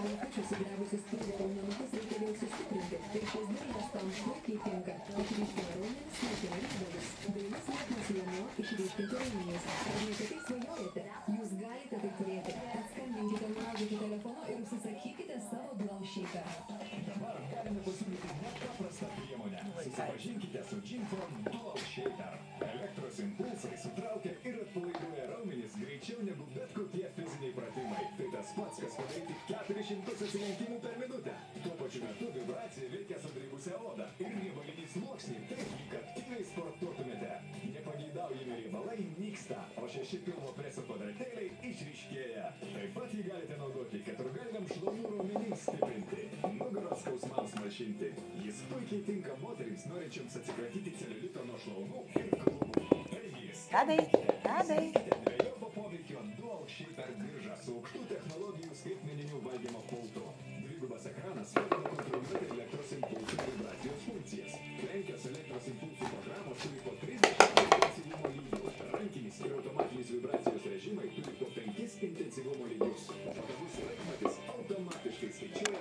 vaikučių sugriavusius pilvo raumenukus reikia vėl sustiprinti. Ir šis diržas tam puikiai tinka. Išryškina raumenis, naikina riebalus. Dailus lieknas liemuo išryškinti raumenis. Ar ne apie tai svajojate? Jūs galite tai turėti. Tad skambinkite nurodyti telefonu ir užsisakykite savo Dual Shaper. Dabar galime pasiūlyti nepaprastą priemonę. Susipažinkite su Gymform Dual Shaper. Elektros impulsai sutraukia ir atpalaiduoja raumenis greičiau negu bet kokie fiziniai pratimai. Tai tas pats, kas padaryti 400 atsilenkimų per minutę. Tuo pačiu metu vibracija veikia sudribusią odą ir riebalinį sluoksnį, taip lyg aktyviai sportuotumėte. Nepageidaujami riebalai nyksta, o 6 pilvo preso kvadratėliai išryškėja. Taip pat jį galite naudoti keturgalviam šlaunų raumenims stiprinti, nugaros skausmams malšinti. Jis puikiai tinka moterims norinčiams atsikratyti celiulito nuo šlaunų ir klubų. Taigi, Tadai. dvejopo poveikio Dual Shaper diržą su aukštų technologijų skaitmeniniu valdymo pultu. Dvigubas ekranas padeda kontroliuoti elektros impulsų vibracijos funkcijas. 5 elektros impulsų programos turi po 30 intensyvumo lygių. Rankinis ir automatinis vibracijos režimai turi po 5 intensyvumo lygius. Patogus laikmatis automatiškai skaičiuoja